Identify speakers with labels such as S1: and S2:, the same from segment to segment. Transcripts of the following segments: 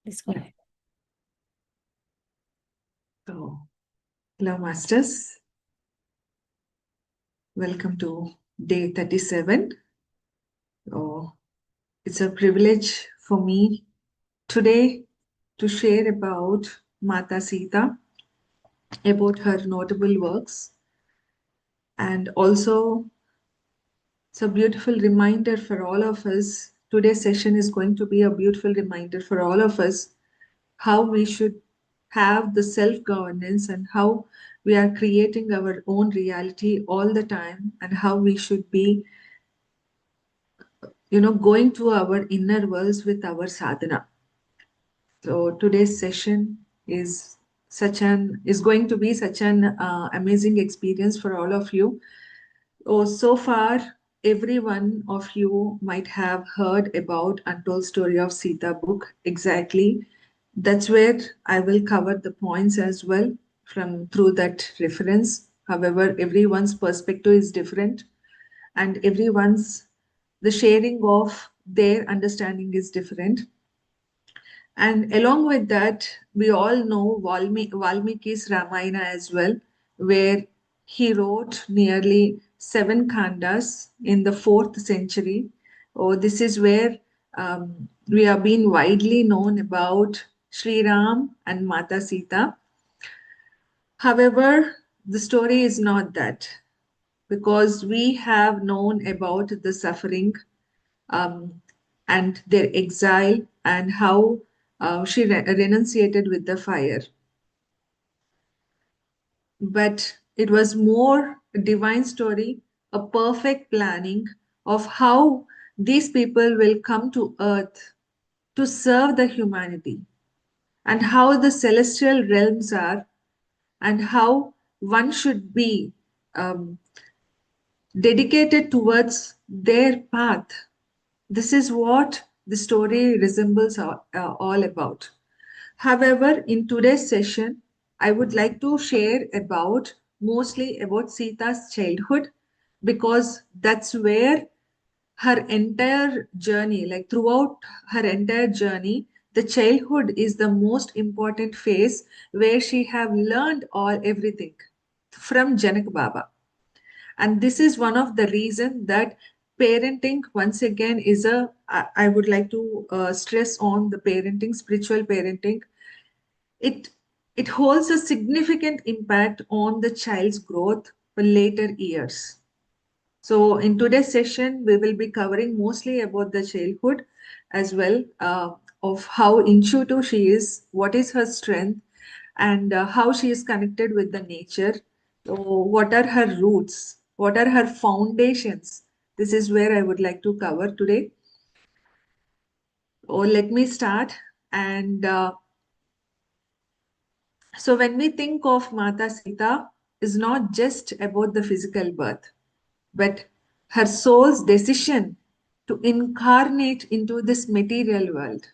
S1: Please go ahead.
S2: So, hello, Masters. Welcome to day 37. Oh, it's a privilege for me today to share about Matha Sita, about her notable works, and also it's a beautiful reminder for all of us. Today's session is going to be a beautiful reminder for all of us how we should have the self-governance and how we are creating our own reality all the time, and how we should be going to our inner worlds with our sadhana. So today's session is going to be such an amazing experience for all of you. Oh, so far, every one of you might have heard about Untold Story of Sita book. Exactly. That's where I will cover the points as well from through that reference. However, everyone's perspective is different, and everyone's the sharing of their understanding is different. And along with that, we all know Valmiki's Ramayana as well, where he wrote nearly 7 khandas in the 4th century. Oh, this is where we have been widely known about Sri Ram and Mata Sita. However, the story is not that, because we have known about the suffering um, and their exile, and how she renunciated with the fire. But it was more a divine story, a perfect planning of how these people will come to earth to serve the humanity, and how the celestial realms are, and how one should be um, dedicated towards their path. This is what the story resembles all about. However, in today's session, I would like to share mostly about Sita's childhood, because that's where her entire journey, like throughout her entire journey, the childhood is the most important phase where she have learned everything from Janak Baba. And this is one of the reason that parenting, once again, is I would like to stress on the parenting, spiritual parenting. It it holds a significant impact on the child's growth for later years. So in today's session, we will be covering mostly about the childhood as well, of how intuitive she is, what is her strength, and how she is connected with the nature. So what are her roots? What are her foundations? This is where I would like to cover today. Oh, let me start. And so when we think of Mata Sita, is not just about the physical birth, but her soul's decision to incarnate into this material world.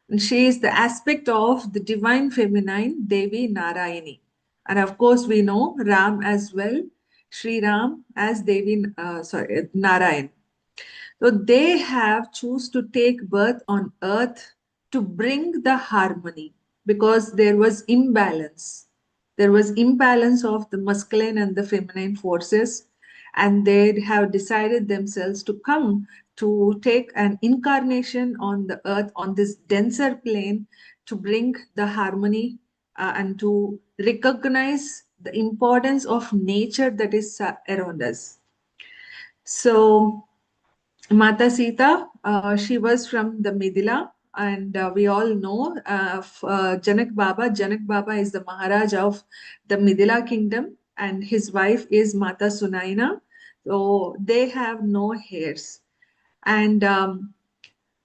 S2: And she is the aspect of the divine feminine Devi Narayani. And of course, we know Ram as well, Sri Ram as Narayan. So they have choose to take birth on earth to bring the harmony, because there was imbalance. There was imbalance of the masculine and the feminine forces, and they have decided themselves to come to take an incarnation on the earth, on this denser plane, to bring the harmony, and to recognize the importance of nature that is around us. So Mata Sita, she was from the Midila, and we all know Janak Baba. Janak Baba is the Maharaj of the Midila kingdom, and his wife is Mata Sunaina. So they have no heirs. And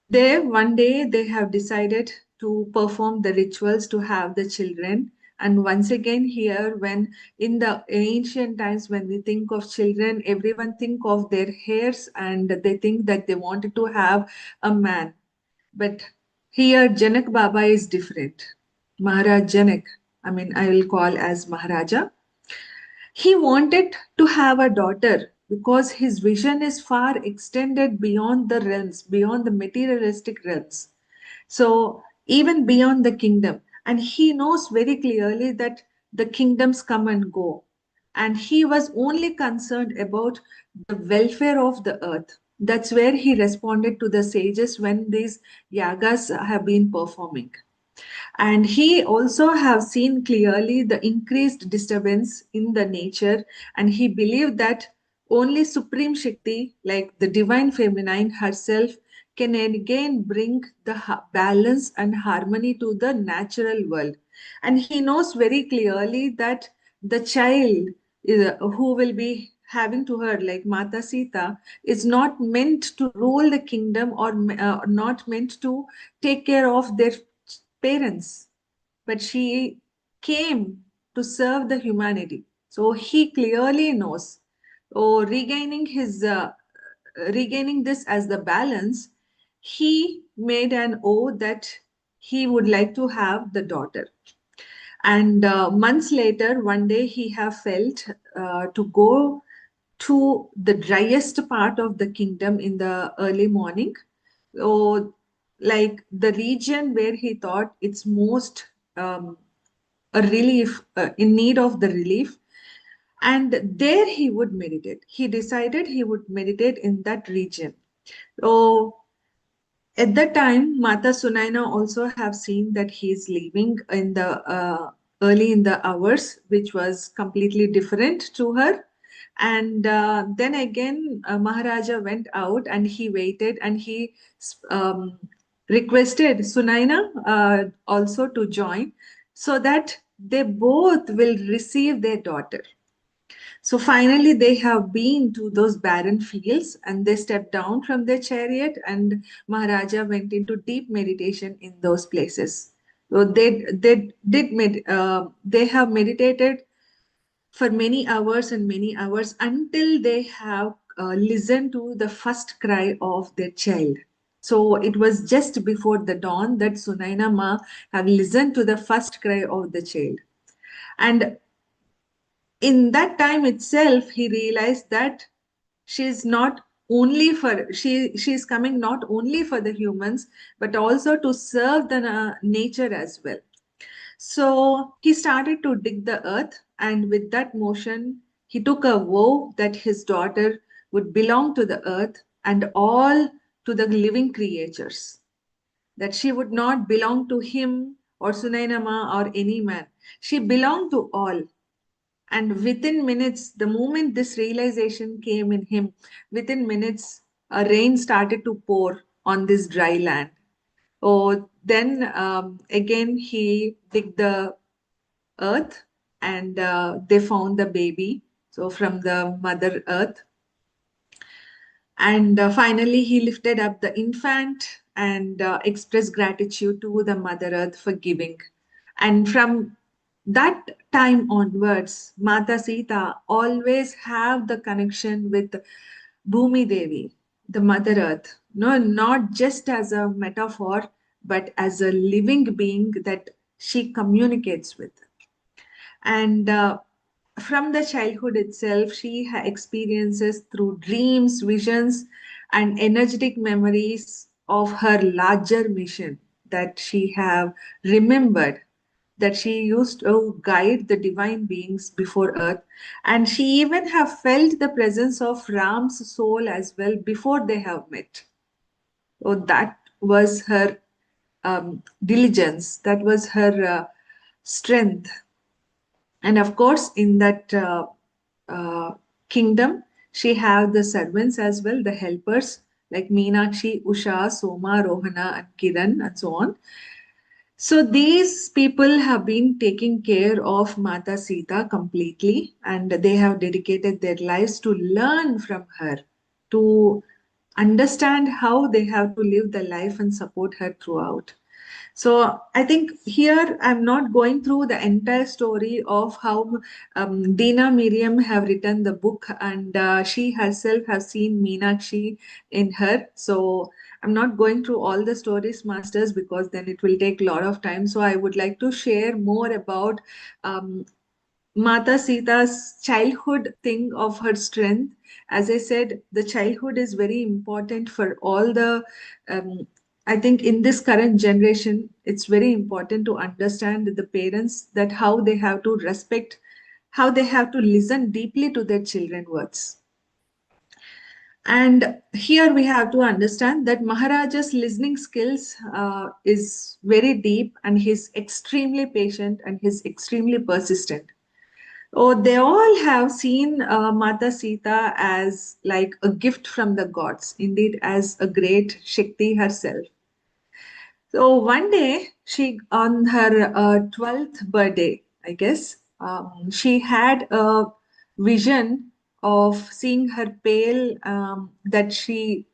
S2: they one day they have decided to perform the rituals to have the children. And once again here, when in the ancient times, when we think of children, everyone think of their hairs, and they think that they wanted to have a man. But here Janak Baba is different. Maharaj Janak, I mean, I will call as Maharaja. He wanted to have a daughter because his vision is far extended beyond the realms, beyond the materialistic realms. So even beyond the kingdom. And he knows very clearly that the kingdoms come and go. And he was only concerned about the welfare of the earth. That's where he responded to the sages when these yagas have been performing. And he also have seen clearly the increased disturbance in the nature, and he believed that only supreme shakti, like the divine feminine herself, can again bring the balance and harmony to the natural world. And he knows very clearly that the child who will be having to her, like Mata Sita, is not meant to rule the kingdom, or not meant to take care of their parents, but she came to serve the humanity. So he clearly knows. Oh, regaining this as the balance, he made an oath that he would like to have the daughter. And months later, one day he have felt to go to the driest part of the kingdom in the early morning, or like the region where he thought it's most a relief, in need of the relief. And there he would meditate. He decided he would meditate in that region. So at that time, Mata Sunaina also have seen that he is leaving in the early in the hours, which was completely different to her. And then again, Maharaja went out and he waited, and he um, requested Sunaina also to join, so that they both will receive their daughter. So finally, they have been to those barren fields, and they stepped down from their chariot, and Maharaja went into deep meditation in those places. So they have meditated for many hours and many hours, until they have listened to the first cry of their child. So it was just before the dawn that Sunaina Ma have listened to the first cry of the child. And in that time itself, he realized that she's not only for she's coming not only for the humans, but also to serve the nature as well. So he started to dig the earth, and with that motion, he took a vow that his daughter would belong to the earth and all to the living creatures, that she would not belong to him or Sunainama or any man. She belonged to all. And within minutes, the moment this realization came in him, within minutes, a rain started to pour on this dry land. Oh, then again he digged the earth, and they found the baby. So from the mother earth, and finally, he lifted up the infant and expressed gratitude to the Mother Earth for giving. And from that time onwards, Mata Sita always have the connection with Bhumi Devi, the Mother Earth. No, not just as a metaphor, but as a living being that she communicates with. And from the childhood itself, she experiences through dreams, visions, and energetic memories of her larger mission, that she have remembered, that she used to guide the divine beings before earth, and she even have felt the presence of Ram's soul as well before they have met. So that was her diligence, that was her strength. And of course, in that uh, kingdom, she have the servants as well, the helpers like Meenakshi, Usha, Soma, Rohana, and Kiran, and so on. So these people have been taking care of Mata Sita completely, and they have dedicated their lives to learn from her, to understand how they have to live the life and support her throughout. So I think here I'm not going through the entire story of how Dina Miriam have written the book, and she herself has seen Meenakshi in her. So I'm not going through all the stories, masters, because then it will take a lot of time. So I would like to share more about um, Mata Sita's childhood thing of her strength. As I said, the childhood is very important for all the um, I think in this current generation, it's very important to understand the parents that how they have to respect, how they have to listen deeply to their children's words. And here we have to understand that Maharaja's listening skills is very deep, and he's extremely patient and he's extremely persistent. Oh, they all have seen Mata Sita as like a gift from the gods, indeed, as a great Shakti herself. So one day, on her 12th birthday, I guess, she had a vision of seeing her pale, that she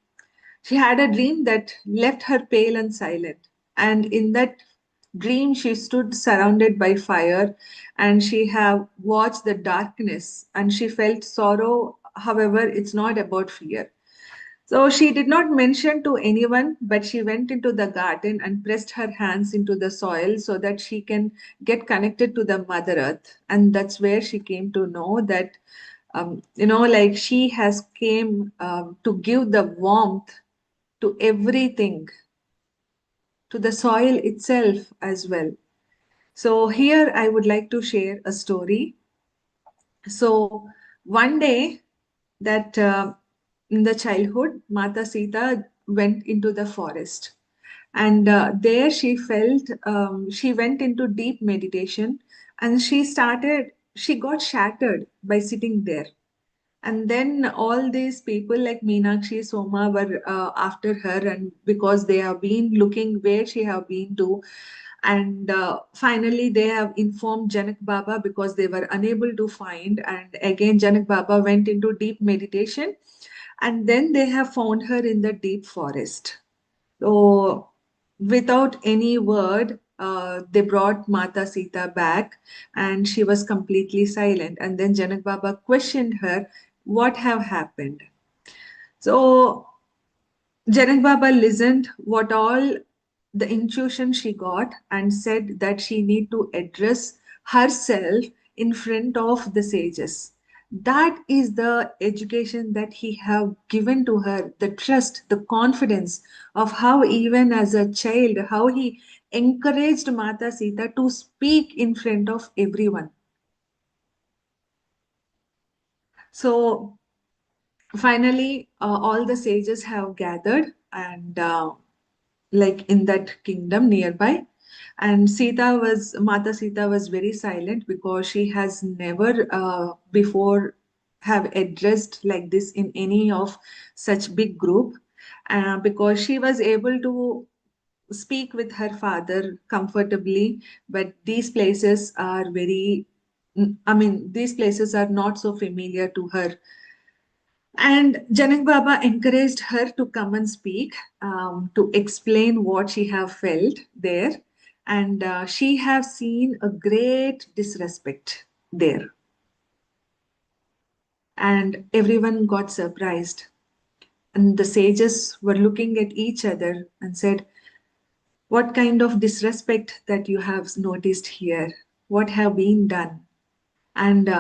S2: had a dream that left her pale and silent. And in that dream, she stood surrounded by fire, and she have watched the darkness, and she felt sorrow. However, it's not about fear. So she did not mention to anyone, but she went into the garden and pressed her hands into the soil so that she can get connected to the Mother Earth. And that's where she came to know that, like she has came to give the warmth to everything, to the soil itself as well. So here I would like to share a story. So one day that in the childhood, Mata Sita went into the forest, and there she went into deep meditation, and she got shattered by sitting there. And then all these people like Meenakshi, Soma were after her, and because they have been looking where she have been to, and finally they have informed Janak Baba because they were unable to find. And again, Janak Baba went into deep meditation, and then they have found her in the deep forest. So, without any word, they brought Mata Sita back, and she was completely silent. And then Janak Baba questioned her, "What have happened?" So, Janak Baba listened what all the intuition she got, and said that she need to address herself in front of the sages. That is the education that he have given to her, the trust, the confidence of how even as a child, how he encouraged Mata Sita to speak in front of everyone. So finally, all the sages have gathered, and like in that kingdom nearby. And Mata Sita was very silent because she has never before have addressed like this in any of such big group, because she was able to speak with her father comfortably. But these places are these places are not so familiar to her. And Janak Baba encouraged her to come and speak, to explain what she have felt there. And she have seen a great disrespect there. And everyone got surprised. And the sages were looking at each other and said, "What kind of disrespect that you have noticed here? What have been done?" And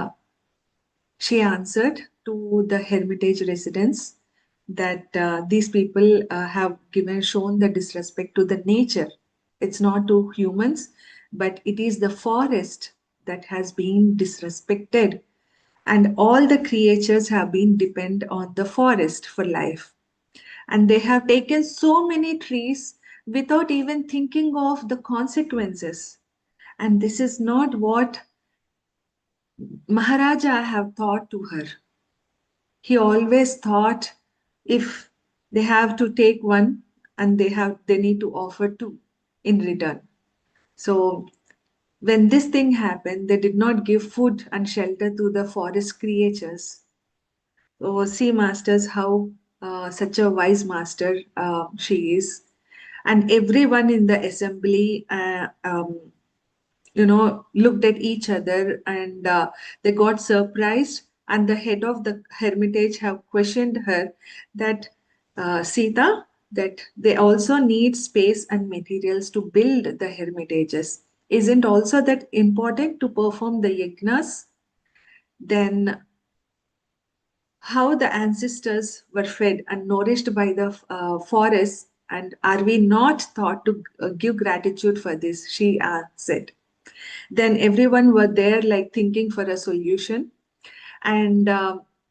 S2: she answered to the Hermitage residents that these people have shown the disrespect to the nature. It's not to humans, but it is the forest that has been disrespected, and all the creatures have been depend on the forest for life. And they have taken so many trees without even thinking of the consequences. And this is not what Maharaja have taught to her. He always thought if they have to take one, and they need to offer two in return. So when this thing happened, they did not give food and shelter to the forest creatures. So see, masters, how such a wise master she is. And everyone in the assembly looked at each other, and they got surprised. And the head of the hermitage have questioned her that, Sita, that they also need space and materials to build the hermitages. Isn't also that important to perform the yajnas? Then how the ancestors were fed and nourished by the forest And are we not taught to give gratitude for this? She said. Then everyone were there like thinking for a solution, and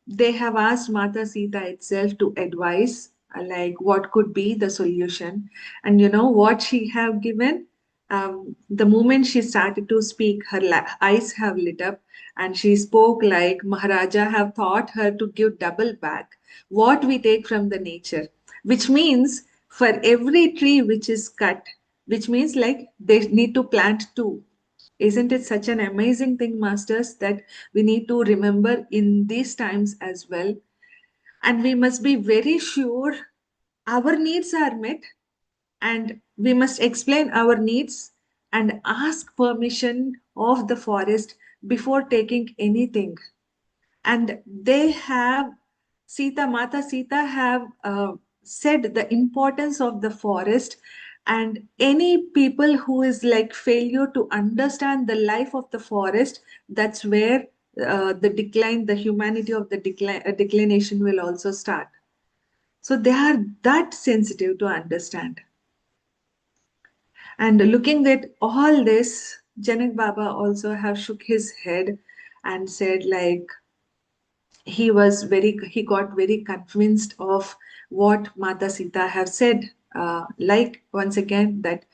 S2: they have asked Mata Sita itself to advise like what could be the solution. And you know what she have given? The moment she started to speak, her eyes have lit up, and she spoke like Maharaja have taught her to give double back what we take from the nature, which means for every tree which is cut, which means like they need to plant two. Isn't it such an amazing thing, masters, that we need to remember in these times as well? And we must be very sure our needs are met, and we must explain our needs and ask permission of the forest before taking anything. And they have, Mata Sita have said the importance of the forest. And any people who is like failure to understand the life of the forest, that's where the decline, the humanity of the declination will also start. So they are that sensitive to understand. And looking at all this, Janak Baba also have shook his head and said like, he got very convinced of what Mata Sita have said, like once again that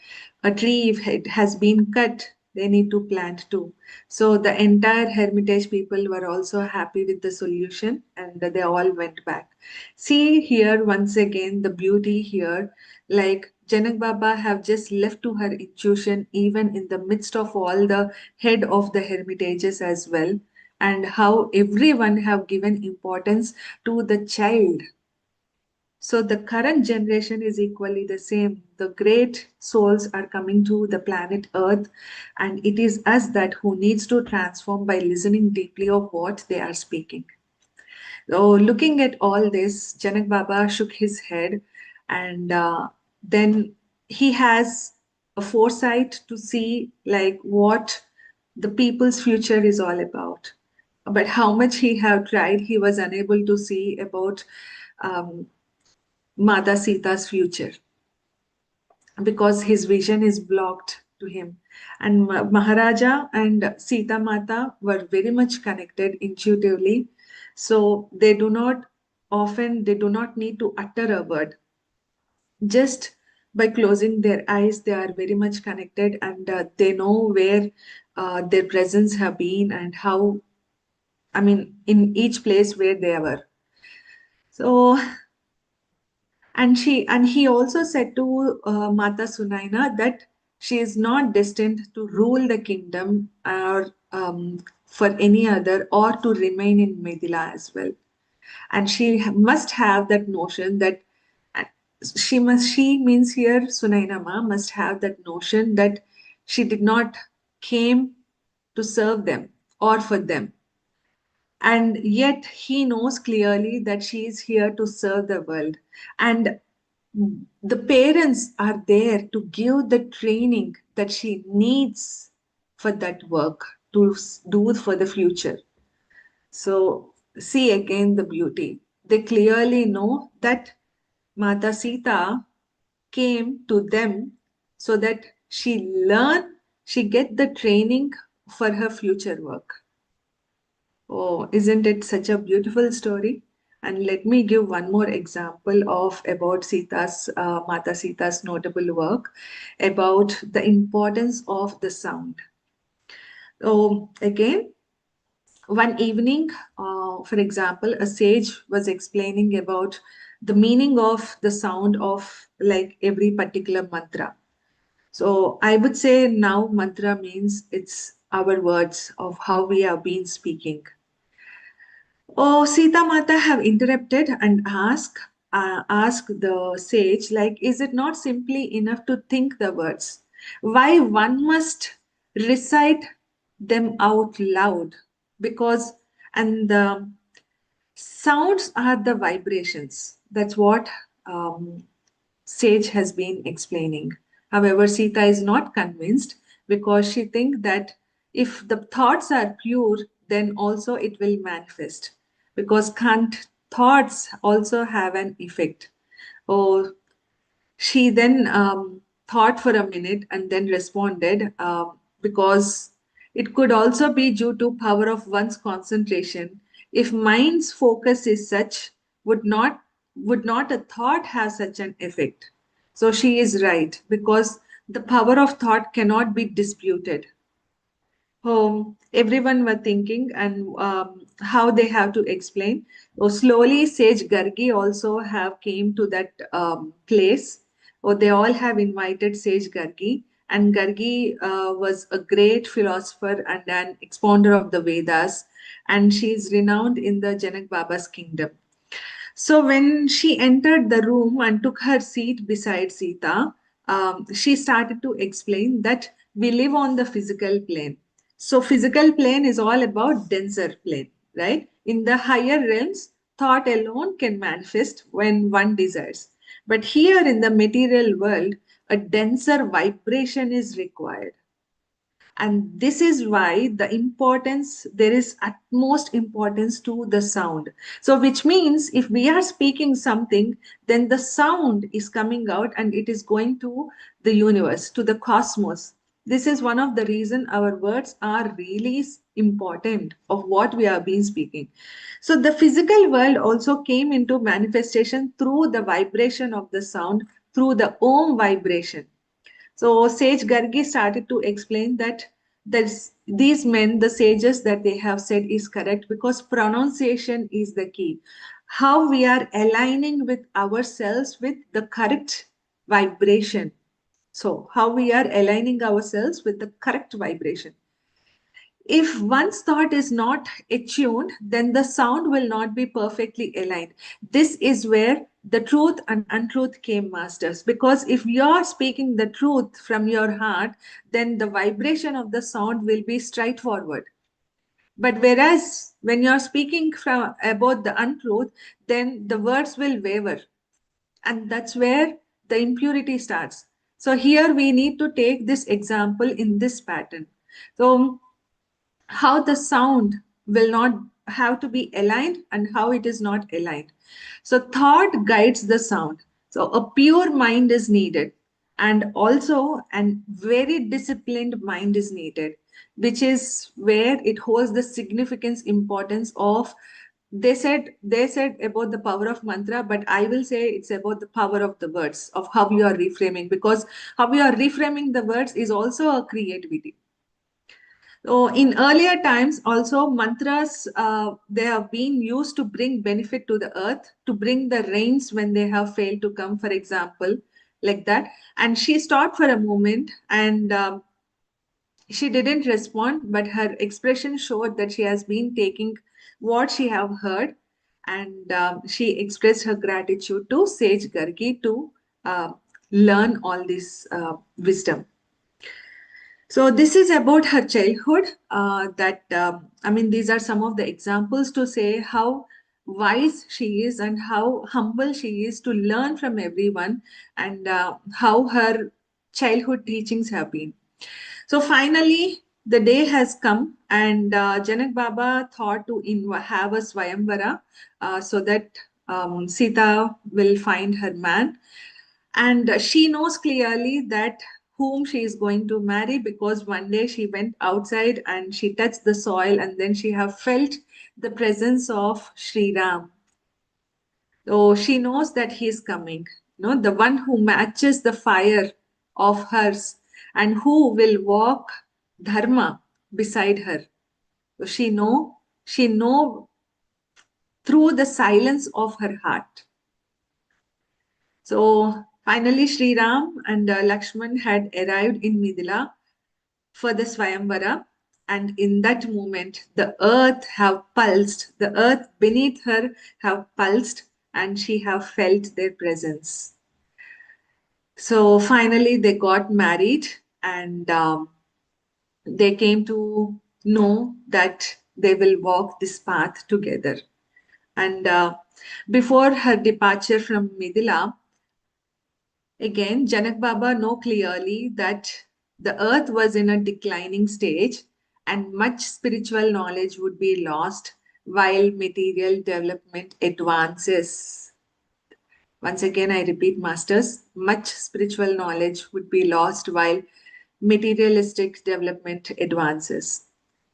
S2: a tree if it has been cut, they need to plant two. So the entire hermitage people were also happy with the solution, and they all went back. See here once again the beauty here, like Janak Baba have just left to her intuition even in the midst of all the head of the hermitages as well, and how everyone have given importance to the child. So the current generation is equally the same. The great souls are coming to the planet Earth, and it is us that who needs to transform by listening deeply of what they are speaking. So looking at all this, Janak Baba shook his head, and then he has a foresight to see like what the people's future is all about. But how much he have tried, he was unable to see about um, Mata Sita's future because his vision is blocked to him. And Maharaja and Sita Mata were very much connected intuitively. So they do not need to utter a word. Just by closing their eyes, they are very much connected, and they know where their presence have been and how, I mean, in each place where they were. So and he also said to Mata Sunaina that she is not destined to rule the kingdom or for any other or to remain in Medila as well. And she must have that notion that uh, she means here Sunaina Ma must have that notion that she did not came to serve them or for them, and yet he knows clearly that she is here to serve the world. And the parents are there to give the training that she needs for that work to do for the future. So see again the beauty. They clearly know that Mata Sita came to them so that she get the training for her future work. Oh, isn't it such a beautiful story? And let me give one more example of about Mata Sita's notable work about the importance of the sound. So again, one evening, for example, a sage was explaining about the meaning of the sound of like every particular mantra. So I would say now mantra means it's our words of how we have been speaking. Oh, Sita Mata have interrupted and asked the sage, like, is it not simply enough to think the words? Why one must recite them out loud? Because, and the sounds are the vibrations. That's what Sage has been explaining. However, Sita is not convinced because she thinks that if the thoughts are pure, then also it will manifest. Because can't thoughts also have an effect? Oh, She then thought for a minute and then responded, because it could also be due to power of one's concentration. If mind's focus is such, would not would not a thought have such an effect? So she is right, because the power of thought cannot be disputed. Everyone were thinking, and how they have to explain. So slowly, Sage Gargi also have came to that place. Or they all have invited Sage Gargi, and Gargi was a great philosopher and an expounder of the Vedas, and she is renowned in the Janak Baba's kingdom. So when she entered the room and took her seat beside Sita, she started to explain that we live on the physical plane. So physical plane is all about denser plane, right? In the higher realms, thought alone can manifest when one desires. But here in the material world, a denser vibration is required, and this is why there is utmost importance to the sound. So which means if we are speaking something, then the sound is coming out and it is going to the universe, to the cosmos. This is one of the reason our words are really important of what we have been speaking. So the physical world also came into manifestation through the vibration of the sound, through the om vibration. So Sage Gargi started to explain that these men, the sages that they have said is correct, because pronunciation is the key. How we are aligning with ourselves with the correct vibration. So how we are aligning ourselves with the correct vibration. If one's thought is not attuned, then the sound will not be perfectly aligned. This is where the truth and untruth came, masters. Because if you are speaking the truth from your heart, then the vibration of the sound will be straightforward. But whereas when you are speaking from about the untruth, then the words will waver, and that's where the impurity starts. So here we need to take this example in this pattern. So how the sound will not have to be aligned and how it is not aligned. So, thought guides the sound. So, a pure mind is needed, and also a very disciplined mind is needed, which is where it holds the significance importance of. They said about the power of mantra, but I will say it's about the power of the words, of how you are reframing, because how you are reframing the words is also a creativity. So in earlier times, also mantras they have been used to bring benefit to the earth, to bring the rains when they have failed to come, for example, like that. And she stopped for a moment, and she didn't respond, but her expression showed that she has been taking what she have heard, and she expressed her gratitude to Sage Gargi to uh, learn all this wisdom. So this is about her childhood. These are some of the examples to say how wise she is and how humble she is to learn from everyone, and how her childhood teachings have been. So finally, the day has come, and Janak Baba thought to have a Swayamvara, so that Sita will find her man, and she knows clearly that whom she is going to marry, because one day she went outside and she touched the soil, and then she have felt the presence of Sri Ram. So she knows that he is coming, the one who matches the fire of hers, and who will walk dharma beside her. So she know through the silence of her heart. So finally, Sri Ram and Lakshman had arrived in Midila for the Swayamvara, and in that moment, the earth beneath her have pulsed, and she have felt their presence. So finally, they got married, and they came to know that they will walk this path together. And before her departure from Midila, again, Janak Baba know clearly that the earth was in a declining stage, and much spiritual knowledge would be lost while material development advances. Once again, I repeat, masters, much spiritual knowledge would be lost while materialistic development advances.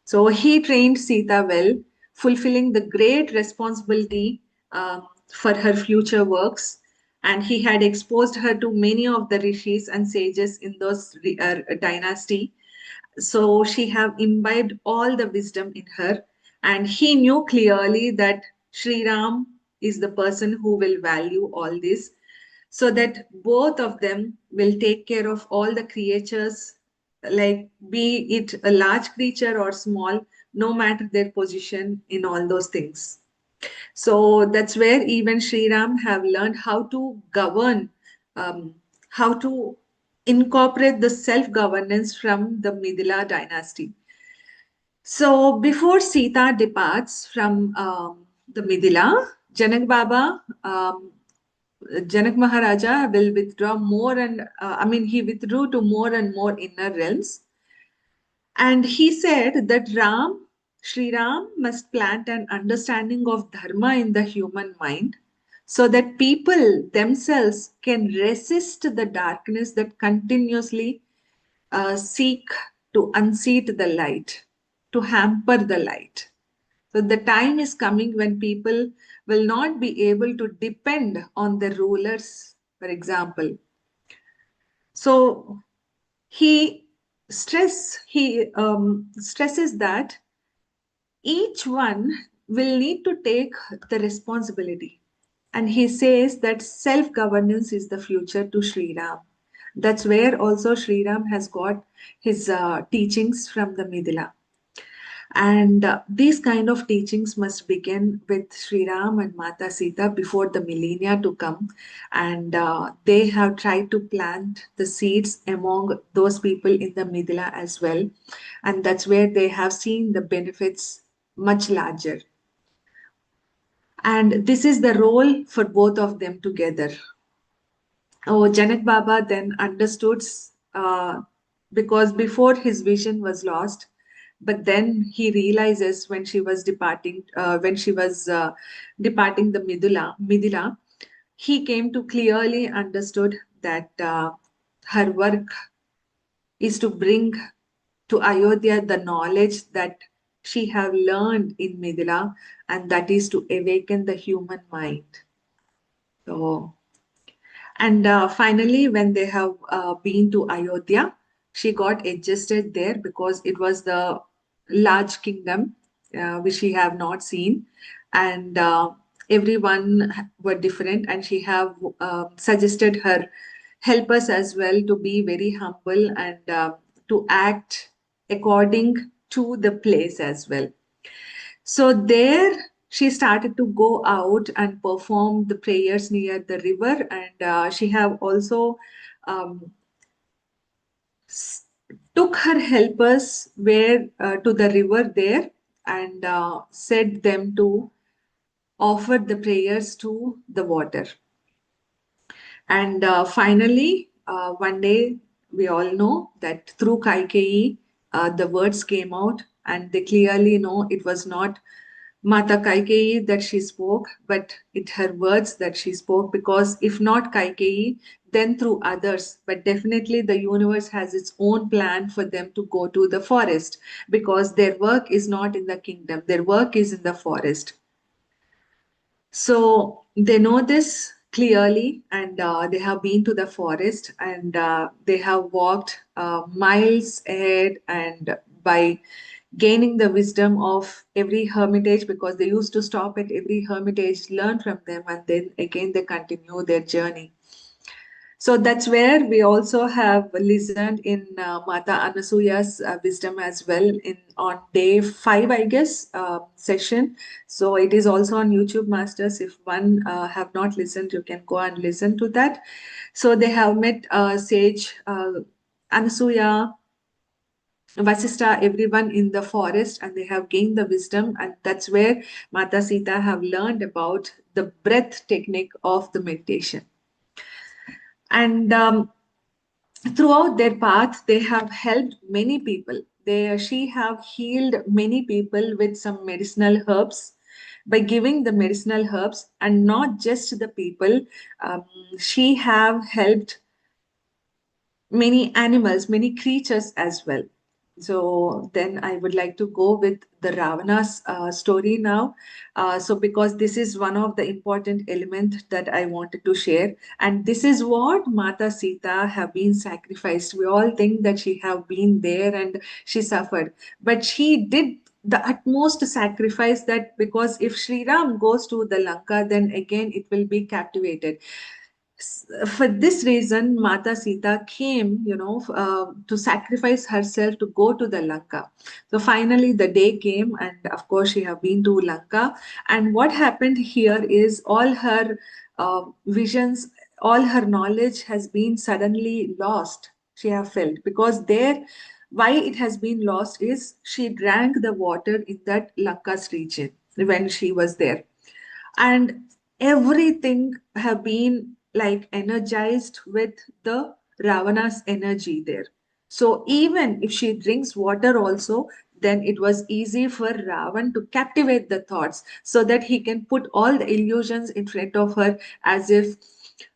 S2: So he trained Sita well, fulfilling the great responsibility for her future works. And he had exposed her to many of the rishis and sages in those dynasty. So she have imbibed all the wisdom in her, and he knew clearly that Sri Ram is the person who will value all this, so that both of them will take care of all the creatures, like be it a large creature or small, no matter their position in all those things. So that's where even Sri Ram have learned how to govern, how to incorporate the self-governance from the Midila dynasty. So before Sita departs from the Midila, Janak Baba, Janak Maharaja will withdraw more and he withdrew to more and more inner realms, and he said that Sri Ram must plant an understanding of dharma in the human mind so that people themselves can resist the darkness that continuously seek to unseat the light, to hamper the light. So the time is coming when people will not be able to depend on the rulers, for example. So he stresses that each one will need to take the responsibility. And he says that self governance is the future to Sri Ram. That's where also Sri Ram has got his teachings from the Midila. And these kind of teachings must begin with Sri Ram and Mata Sita before the millennia to come. And they have tried to plant the seeds among those people in the Midila as well. And that's where they have seen the benefits much larger. And this is the role for both of them together. Oh, Janak Baba then understood, uh, because before his vision was lost, but then he realizes when she was departing the Midila, he came to clearly understood that her work is to bring to Ayodhya the knowledge that she have learned in Midila, and that is to awaken the human mind. So and finally, when they have been to Ayodhya, she got adjusted there because it was the large kingdom which she have not seen, and everyone were different. And she have suggested her helpers as well to be very humble and to act according to the place as well. So there she started to go out and perform the prayers near the river, and she have also um, s- took her helpers where to the river there, and said them to offer the prayers to the water. And finally, one day, we all know that through Kaikeyi, the words came out, and they clearly know it was not Mata Kaikeyi that she spoke, but it her words that she spoke. Because if not Kaikeyi, then through others. But definitely, the universe has its own plan for them to go to the forest, because their work is not in the kingdom; their work is in the forest. So they know this clearly, and they have been to the forest, and they have walked miles ahead, and by gaining the wisdom of every hermitage, because they used to stop at every hermitage, learn from them, and then again they continue their journey. So that's where we also have listened in Mata Anasuya's wisdom as well in on day 5, I guess, session. So it is also on YouTube Masters. If one have not listened, you can go and listen to that. So they have met sage Anasuya, Vasista, everyone in the forest, and they have gained the wisdom, and that's where Mata Sita have learned about the breath technique of the meditation. And throughout their path they have helped many people. She have healed many people with some medicinal herbs, by giving the medicinal herbs, and not just the people. um, she have helped many animals, many creatures as well. So then I would like to go with the Ravana's story now. So because this is one of the important element that I wanted to share, and this is what Mata Sita have been sacrificed. We all think that she have been there and she suffered, but she did the utmost sacrifice, that because if Sri Ram goes to the Lanka, then again it will be captivated. For this reason, Mata Sita came, to sacrifice herself to go to the Lanka. So finally, the day came, and of course, she have been to Lanka. And what happened here is all her visions, all her knowledge has been suddenly lost. She have felt, because there, why it has been lost is she drank the water in that Lanka's region when she was there, and everything have been like energized with the Ravana's energy there. So even if she drinks water also, then it was easy for Ravan to captivate the thoughts, so that he can put all the illusions in front of her, as if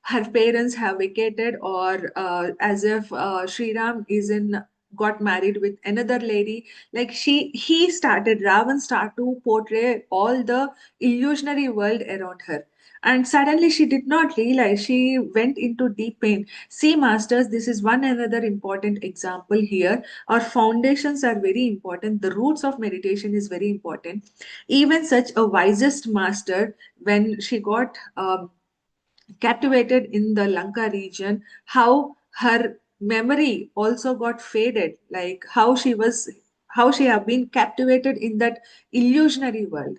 S2: her parents have vacated, or as if Sri Ram is in got married with another lady. Like he started, Ravan started to portray all the illusionary world around her. And suddenly she did not realize, she went into deep pain. See, masters, this is one another important example here. Our foundations are very important. The roots of meditation is very important. Even such a wisest master, when she got captivated in the Lanka region, how her memory also got faded, like how she have been captivated in that illusionary world.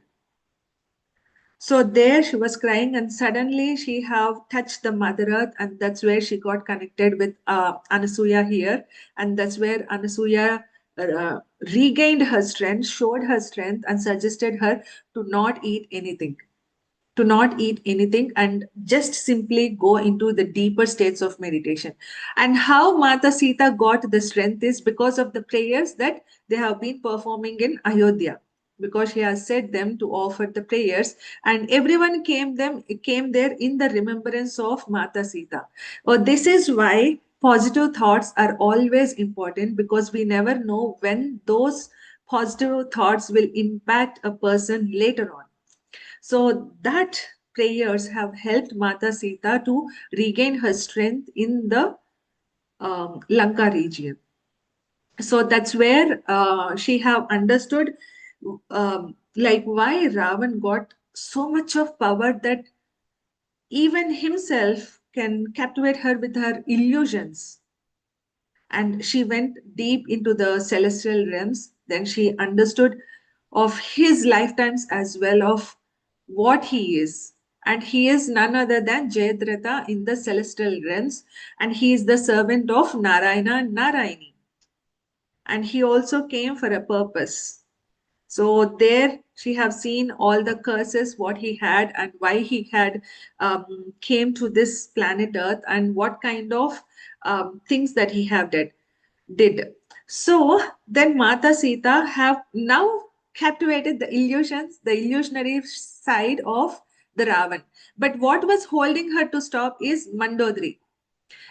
S2: So there she was crying, and suddenly she have touched the Mother Earth, and that's where she got connected with Anasuya here, and that's where Anasuya regained her strength, showed her strength, and suggested her to not eat anything, and just simply go into the deeper states of meditation. And how Mata Sita got the strength is because of the prayers that they have been performing in Ayodhya, because she has said them to offer the prayers, and everyone came there in the remembrance of Mata Sita. Oh, this is why positive thoughts are always important, because we never know when those positive thoughts will impact a person later on. So that prayers have helped Mata Sita to regain her strength in the Lanka region. So that's where she have understood, like why Ravan got so much of power, that even himself can captivate her with her illusions. And she went deep into the celestial realms. Then she understood of his lifetimes as well, of what he is. And he is none other than Jayadratha in the celestial realms, and he is the servant of Narayana and Narayani. And he also came for a purpose. So there she have seen all the curses what he had, and why he had came to this planet Earth, and what kind of things that he have did. So then Mata Sita have now captivated the illusions, the illusionary side of the Ravan. But what was holding her to stop is Mandodri.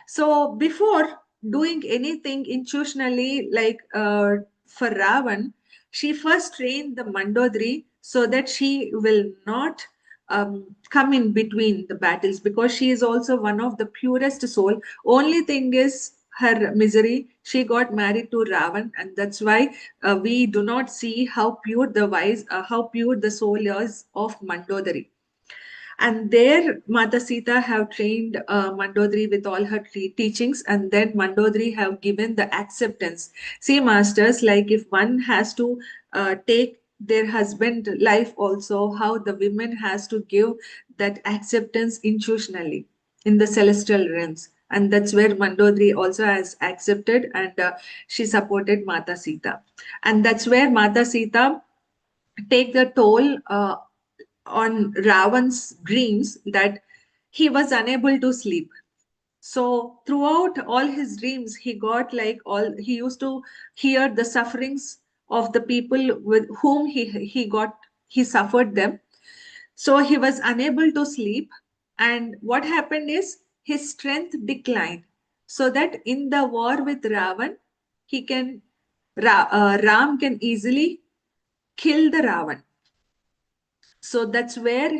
S2: So before doing anything intuitionally, like for Ravan, she first trained the Mandodri so that she will not come in between the battles, because she is also one of the purest soul. Only thing is her misery. She got married to Ravan, and that's why we do not see how pure how pure the soul is of Mandodari. And there Mata Sita have trained Mandodari with all her teachings, and then Mandodari have given the acceptance. See, masters, like if one has to take their husband life also, how the women has to give that acceptance intuitionally in the celestial realms. And that's where Mandodari also has accepted, and she supported Mata Sita. And that's where Mata Sita take the toll on Ravan's dreams, that he was unable to sleep. So throughout all his dreams, he got like all he used to hear the sufferings of the people with whom he suffered them. So he was unable to sleep, and what happened is his strength declined. So that in the war with Ravan, he can Ram can easily kill the Ravan. So that's where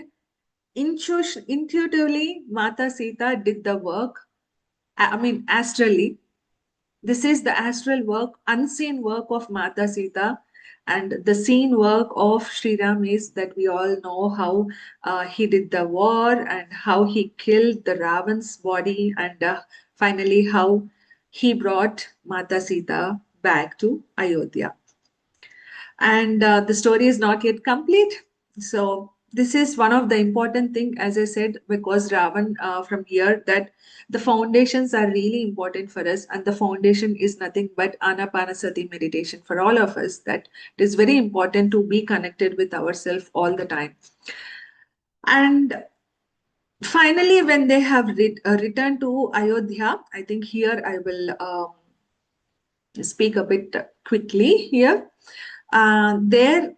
S2: intuitively Mata Sita did the work. I mean, astrally. This is the astral work, unseen work of Mata Sita. And the seen work of Sri Ram is that we all know how he did the war and how he killed the Ravan's body, and finally how he brought Mata Sita back to Ayodhya. And the story is not yet complete. So this is one of the important thing, as I said, because Ravan, from here, that the foundations are really important for us, and the foundation is nothing but anapanasati meditation for all of us. That it is very important to be connected with ourselves all the time. And finally, when they have returned to Ayodhya, I think here I will speak a bit quickly here. There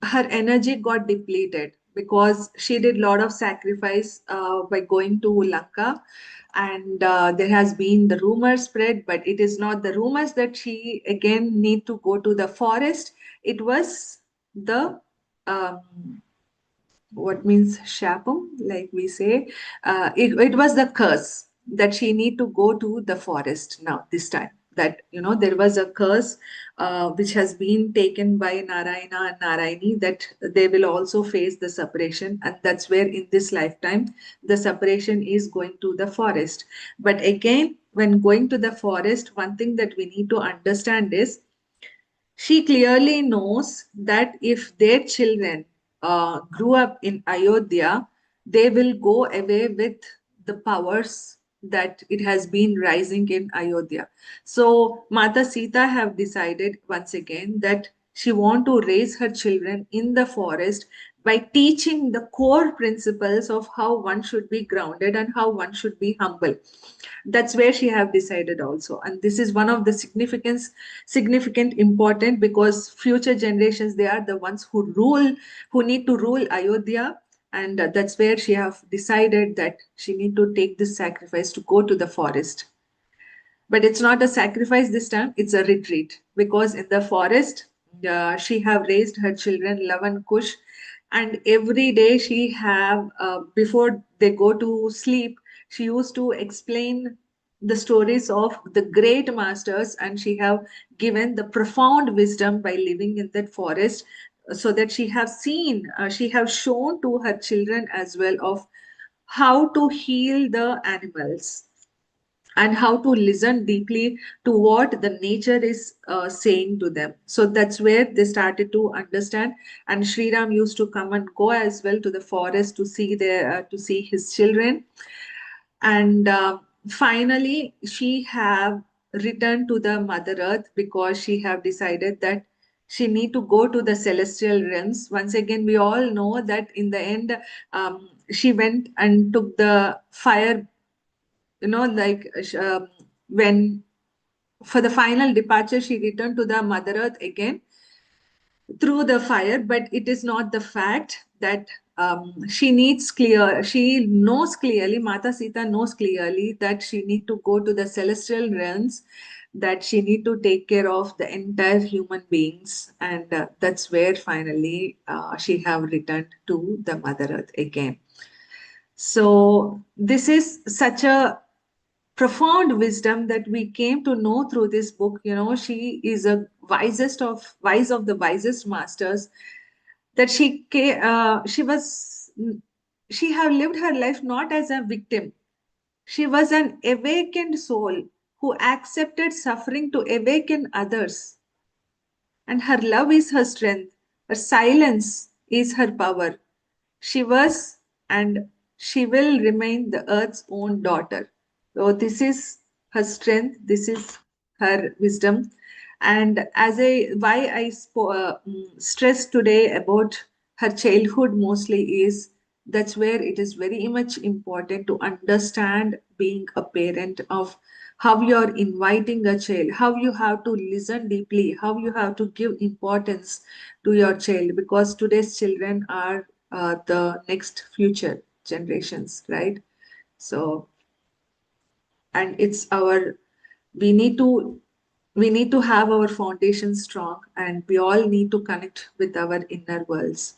S2: her energy got depleted because she did a lot of sacrifice by going to Lanka. And there has been the rumor spread, but it is not the rumors that she again need to go to the forest. It was the what means shapam, like we say, it was the curse that she need to go to the forest now this time. That there was a curse which has been taken by Narayana and Narayani, that they will also face the separation, and that's where in this lifetime the separation is going to the forest. But again, when going to the forest, one thing that we need to understand is she clearly knows that if their children grew up in Ayodhya, they will go away with the powers that it has been rising in Ayodhya. So Mata Sita have decided once again that she want to raise her children in the forest by teaching the core principles of how one should be grounded and how one should be humble. That's where she have decided also, and this is one of the significant important, because future generations, they are the ones who need to rule Ayodhya. And that's where she have decided that she need to take this sacrifice to go to the forest. But it's not a sacrifice this time, it's a retreat, because in the forest she have raised her children Lavan Kush, and every day she have before they go to sleep, she used to explain the stories of the great masters, and she have given the profound wisdom by living in that forest, so that she have shown to her children as well of how to heal the animals and how to listen deeply to what the nature is saying to them. So that's where they started to understand. And Sri Ram used to come and go as well to the forest to see to see his children. And finally, she have returned to the Mother Earth because she have decided that she need to go to the celestial realms. Once again, we all know that in the end, she went and took the fire, like when for the final departure, she returned to the Mother Earth again through the fire. But it is not the fact that she knows clearly, Mata Sita knows clearly that she need to go to the celestial realms, that she need to take care of the entire human beings. And that's where finally she have returned to the Mother Earth again. So this is such a profound wisdom that we came to know through this book. She is a wise of the wisest masters. That she have lived her life not as a victim. She was an awakened soul who accepted suffering to awaken others. And her love is her strength. Her silence is her power. She was and she will remain the earth's own daughter. So this is her strength, this is her wisdom. And why I stress today about her childhood mostly is That's where it is very much important to understand being a parent of how you're inviting a child, how you have to listen deeply, how you have to give importance to your child, because today's children are the next future generations, right? So, and it's our, we need to we need to have our foundation strong, and we all need to connect with our inner worlds.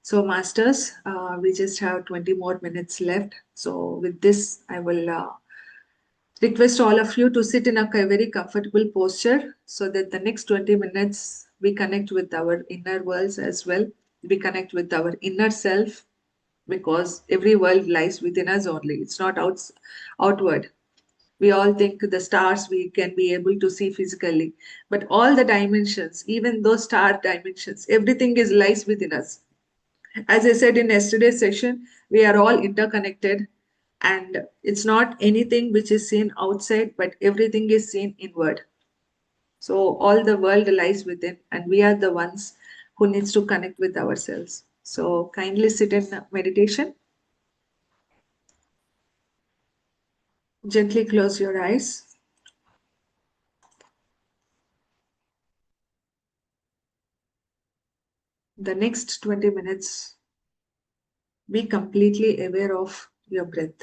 S2: So, Masters, we just have 20 more minutes left. So, with this, I will request all of you to sit in a very comfortable posture so that the next 20 minutes we connect with our inner worlds as well. We connect with our inner self, because every world lies within us only. It's not outward. We all think the stars we can be able to see physically, but all the dimensions, even those star dimensions, everything is lies within us. As I said in yesterday's session, we are all interconnected, and it's not anything which is seen outside, but everything is seen inward. So all the world lies within, and we are the ones who needs to connect with ourselves. So kindly sit in meditation. Gently close your eyes. The next 20 minutes, be completely aware of your breath.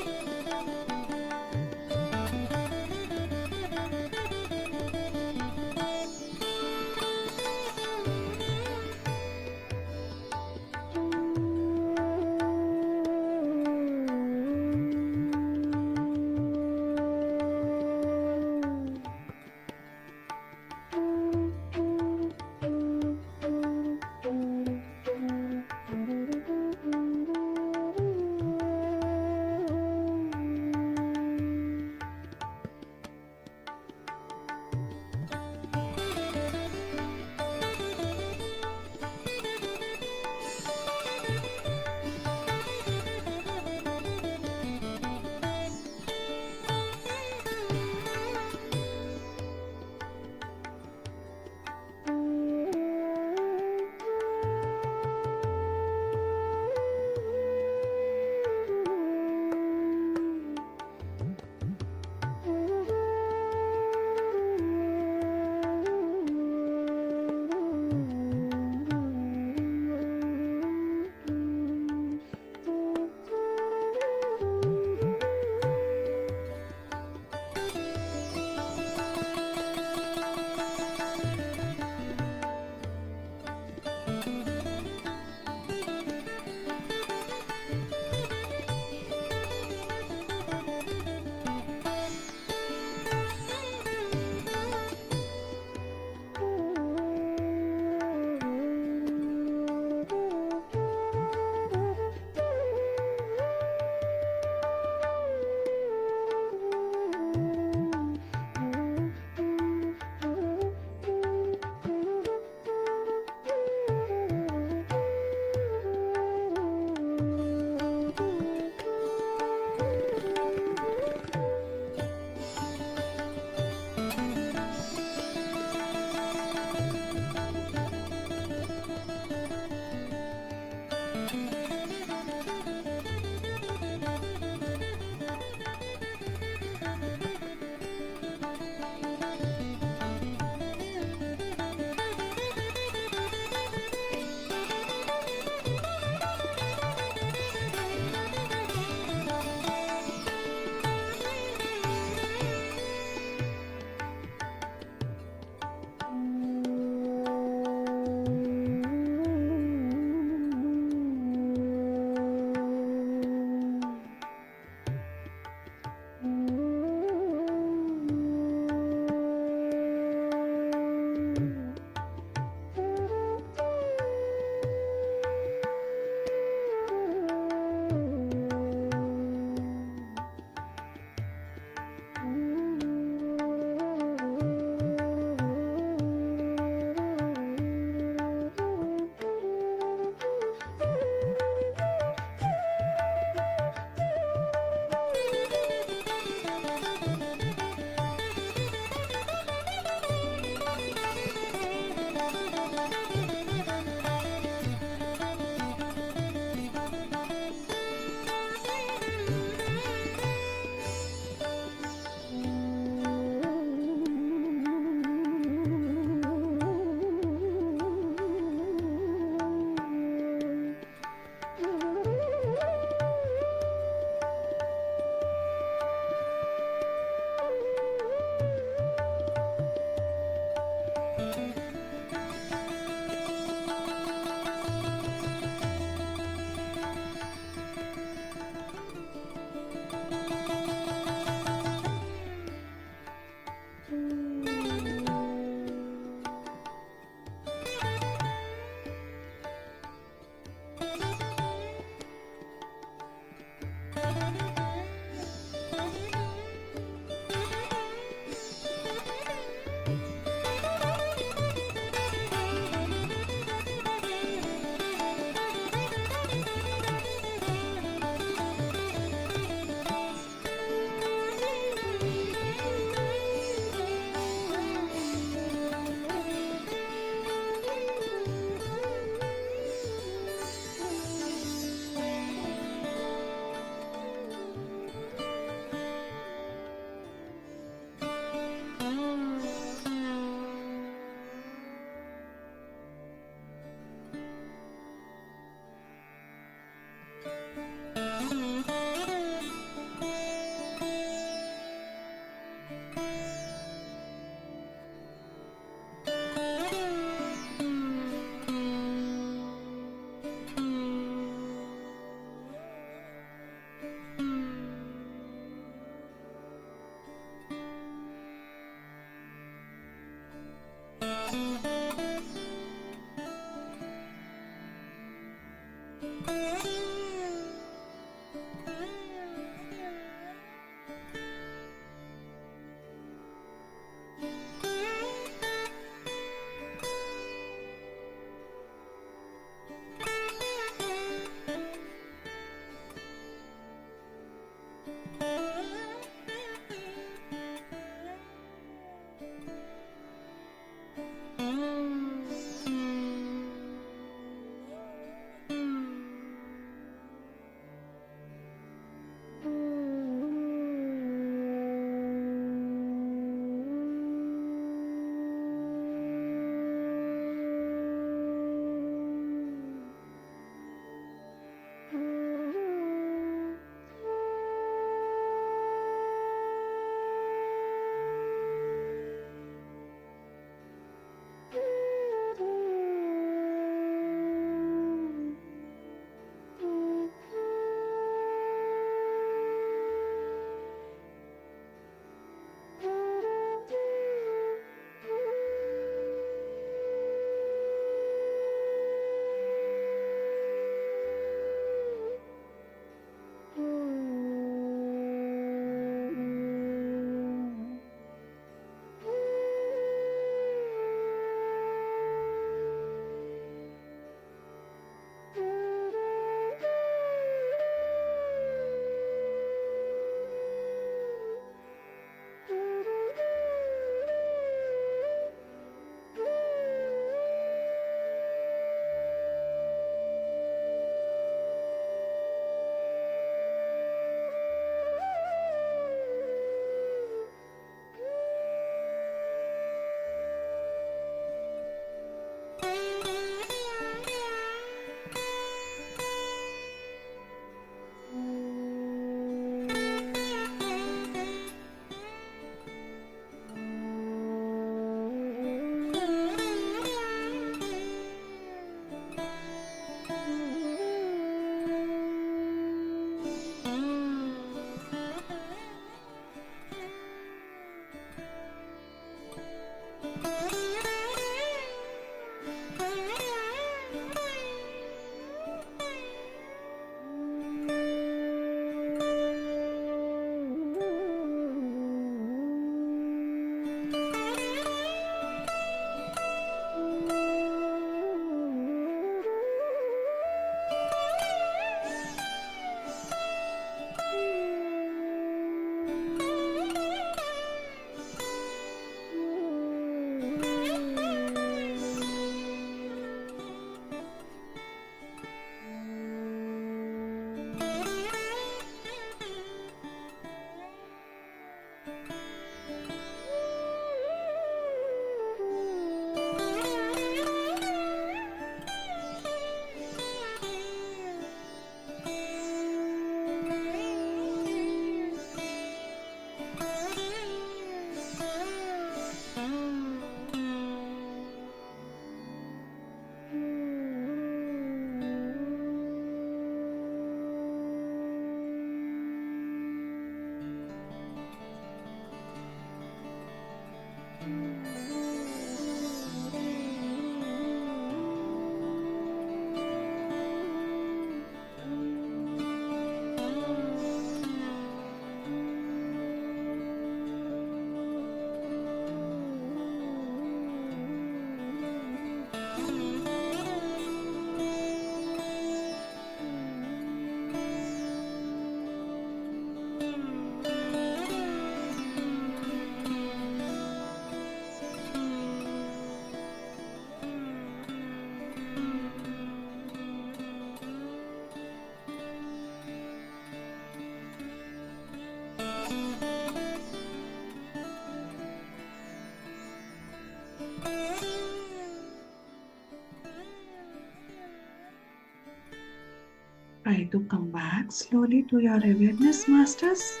S2: Try to come back slowly to your awareness, masters.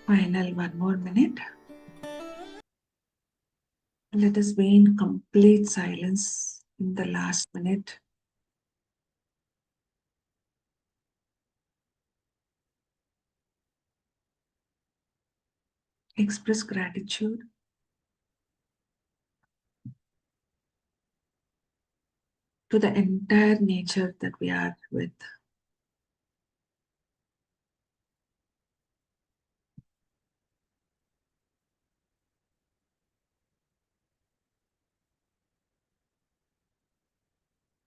S2: Final 1 more minute. Let us be in complete silence in the last minute. express gratitude to the entire nature that we are with.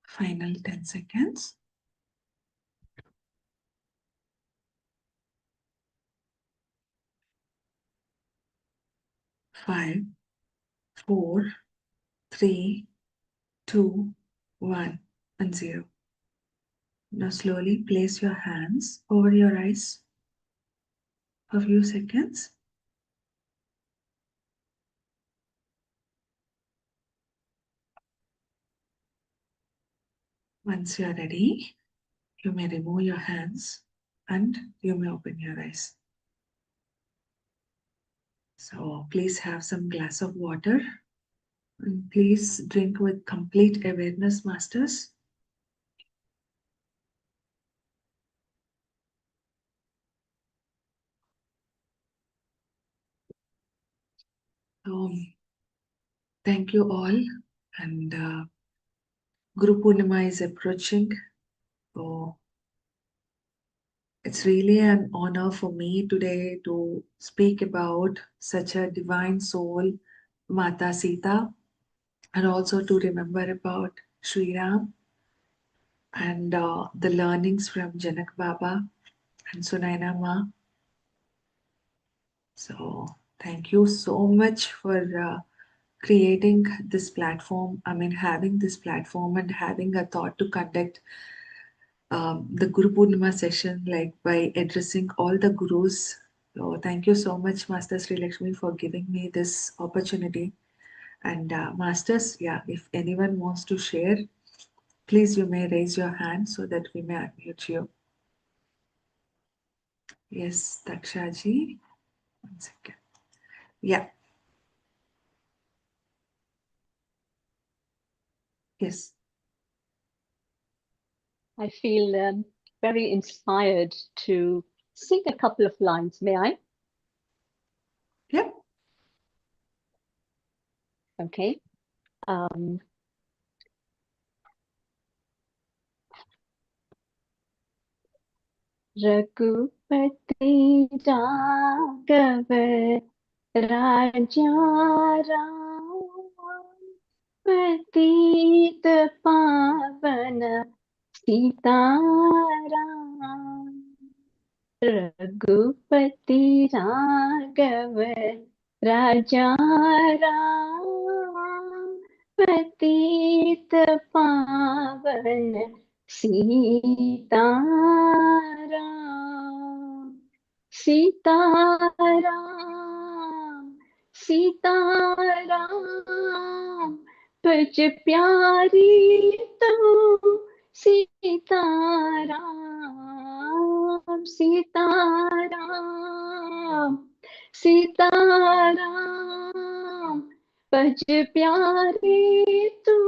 S2: Final 10 seconds. 5, 4, 3, 2, 1, and 0. Now slowly place your hands over your eyes for a few seconds. Once you are ready, you may remove your hands and you may open your eyes. So please have some glass of water and please drink with complete awareness, masters. So thank you all, and Guru Poornima is approaching. So it's really an honor for me today to speak about such a divine soul, Mata Sita, and also to remember about Sri Ram and the learnings from Janak Baba and Sunaina Ma. So thank you so much for creating this platform. I mean, having this platform and having a thought to conduct the Guru Purnima session, like by addressing all the gurus. So thank you so much, Master Sri Lakshmi, for giving me this opportunity. And Masters, yeah, if anyone wants to share, please you may raise your hand so that we may unmute you. Yes, Dakshaji. 1 second. Yeah. Yes.
S1: I feel very inspired to sing a couple of lines. May I?
S2: Yeah.
S1: Okay. Ragupati Raghav Raja Ram Patit Pavan Sitaram Ragupati Raghav Raja Ram Patit Pavan Sitaram Sitaram Sitaram Paj pyari tu Sitaram Sitaram Sitaram Paj pyari tu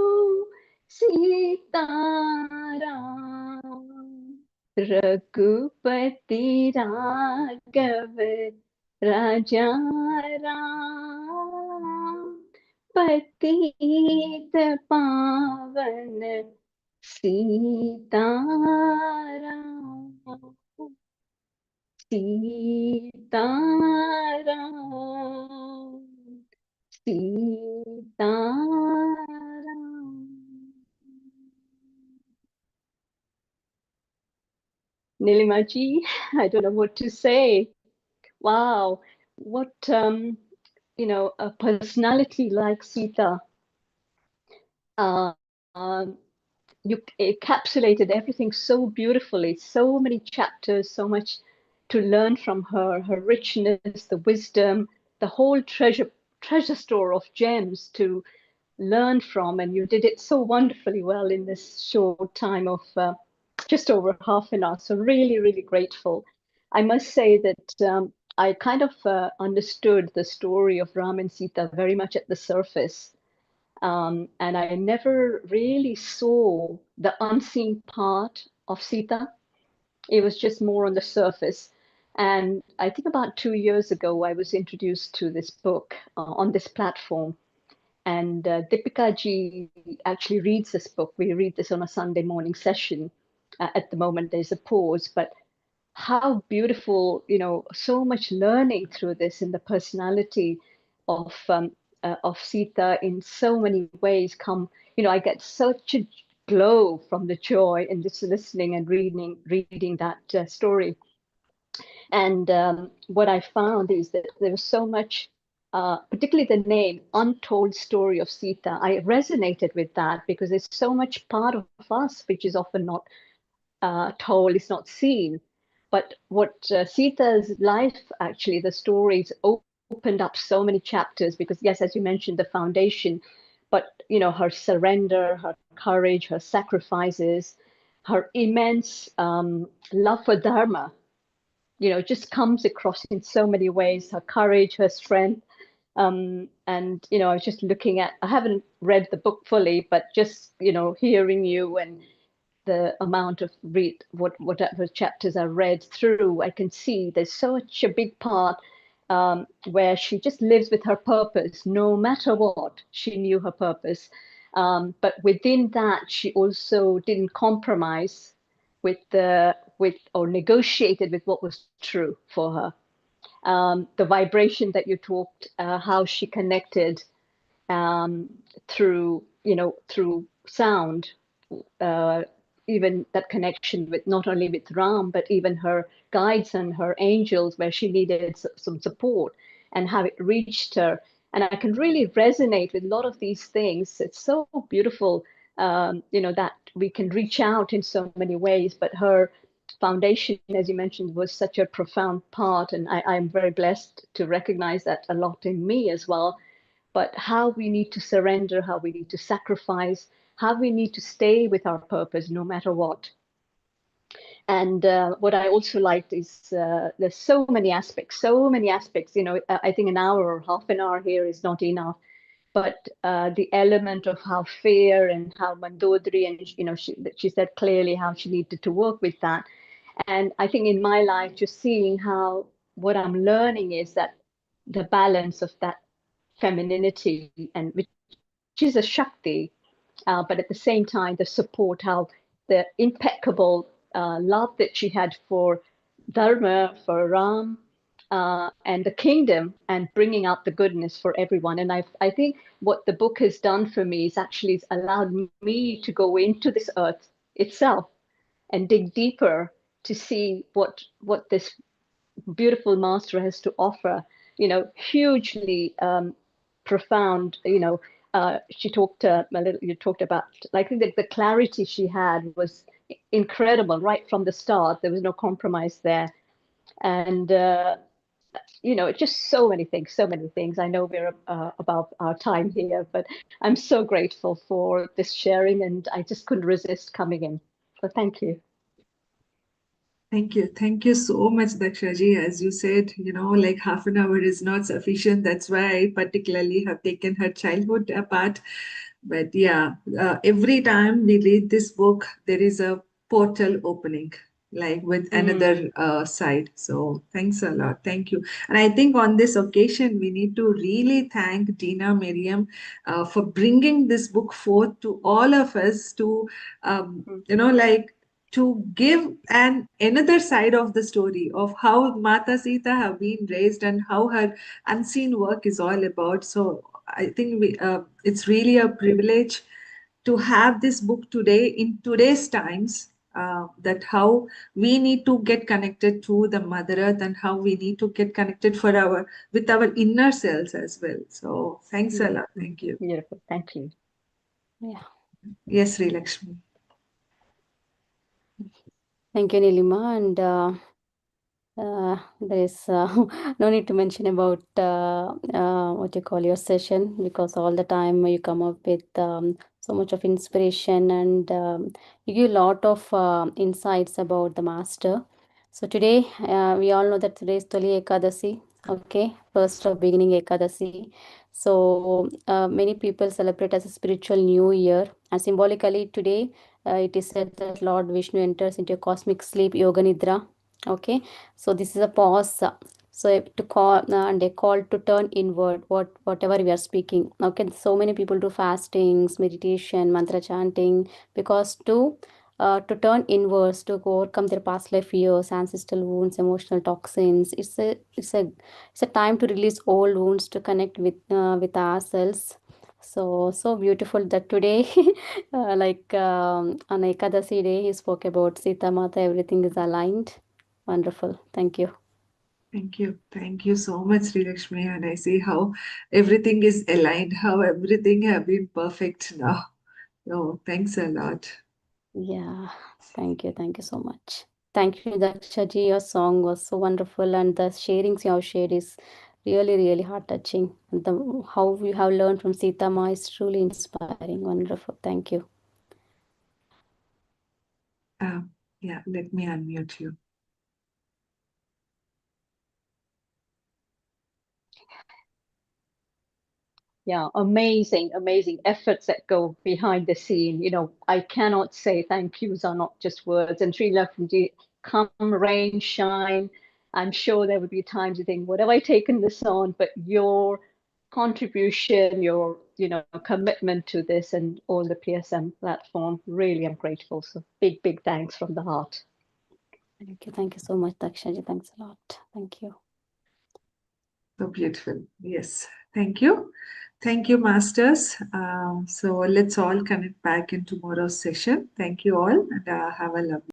S1: Sitaram Raghupati Raghav Raja Ram Patit Pavan Sitaram Sitaram Sitaram. Nilimaji, I don't know what to say. Wow, what a personality like Sita. You encapsulated everything so beautifully, so many chapters, so much to learn from her, her richness, the wisdom, the whole treasure store of gems to learn from. And you did it so wonderfully well in this short time of just over half an hour. So really, really grateful. I must say that I kind of understood the story of Ram and Sita very much at the surface. And I never really saw the unseen part of Sita. It was just more on the surface. And I think about 2 years ago, I was introduced to this book on this platform. And Deepika ji actually reads this book. We read this on a Sunday morning session. At the moment, there's a pause, but how beautiful, so much learning through this in the personality of Sita in so many ways I get such a glow from the joy in just listening and reading that story. And what I found is that there was so much, particularly the name, Untold Story of Sita. I resonated with that because there's so much part of us which is often not told, it's not seen. But what Sita's life, actually, the stories opened up so many chapters because, yes, as you mentioned, the foundation, but, her surrender, her courage, her sacrifices, her immense love for Dharma, just comes across in so many ways, her courage, her strength. And, I was just I haven't read the book fully, but just, hearing you and the amount of whatever chapters I read through, I can see there's such a big part where she just lives with her purpose, no matter what. She knew her purpose, but within that, she also didn't compromise with or negotiated with what was true for her. The vibration that you talked, how she connected um, through sound, uh, even that connection with not only with Ram, but even her guides and her angels, where she needed some support, and how it reached her. And I can really resonate with a lot of these things. It's so beautiful, that we can reach out in so many ways. But her foundation, as you mentioned, was such a profound part. And I'm very blessed to recognize that a lot in me as well, but how we need to surrender, how we need to sacrifice, how we need to stay with our purpose no matter what. And what I also liked is there's so many aspects, so many aspects. I think an hour or half an hour here is not enough. But the element of how fear and how Mandodari, and she said clearly how she needed to work with that. And I think in my life, just seeing how what I'm learning is that the balance of that femininity, and which is a Shakti, but at the same time, the support, how the impeccable love that she had for Dharma, for Ram, and the kingdom, and bringing out the goodness for everyone. And I think what the book has done for me is actually it's allowed me to go into this earth itself and dig deeper to see what this beautiful master has to offer, hugely profound. She talked a little, you talked about, like, I think that the clarity she had was incredible right from the start. There was no compromise there. And, just so many things. I know we're about our time here, but I'm so grateful for this sharing, and I just couldn't resist coming in. So thank you.
S2: Thank you. Thank you so much, Dakshaji. As you said, like half an hour is not sufficient. That's why I particularly have taken her childhood apart. But yeah, every time we read this book, there is a portal opening, like with another side. So thanks a lot. Thank you. And I think on this occasion, we need to really thank Dina Miriam for bringing this book forth to all of us to, like, to give another side of the story of how Mata Sita have been raised and how her unseen work is all about. So I think it's really a privilege to have this book today in today's times. That how we need to get connected to the Mother Earth and how we need to get connected with our inner selves as well. So thanks a lot. Thank you.
S1: Beautiful. Thank you.
S3: Yeah.
S2: Yes, Sri Lakshmi.
S3: Thank you, Nilima. And there is no need to mention about what you call your session, because all the time you come up with so much of inspiration, and you give a lot of insights about the master. So today, we all know that today is Toli Ekadasi, okay, first of beginning Ekadasi. So many people celebrate as a spiritual new year, and symbolically today it is said that Lord Vishnu enters into a cosmic sleep, Yoga Nidra, Okay, so this is a pause. So to call and a call to turn inward. Whatever we are speaking. Okay, so many people do fastings, meditation, mantra chanting because to turn inwards to overcome their past life fears, ancestral wounds, emotional toxins. It's a time to release old wounds to connect with ourselves. So beautiful that today on Ekadasi day he spoke about Sita Mata, everything is aligned. Wonderful. Thank you.
S2: Thank you. Thank you so much, Sri Lakshmi. And I see how everything is aligned, how everything have been perfect now. Oh, thanks a lot.
S3: Yeah. Thank you. Thank you so much. Thank you, Daksha ji. Your song was so wonderful, and the sharings you have shared is really, really heart touching. And how you have learned from Sita Ma is truly inspiring. Wonderful. Thank you.
S2: Yeah, let me unmute you.
S1: Yeah, amazing, amazing efforts that go behind the scene. You know, I cannot say thank yous are not just words. And Sri Lakshmi, come rain, shine. I'm sure there would be times you think, what have I taken this on? But your contribution, your, commitment to this and all the PSM platform, really, I'm grateful. So big, big thanks from the heart.
S3: Thank you. Thank you so much, Daksha ji. Thanks a lot. Thank you.
S2: So beautiful. Yes. Thank you. Thank you, masters. So let's all connect back in tomorrow's session. Thank you all and have a lovely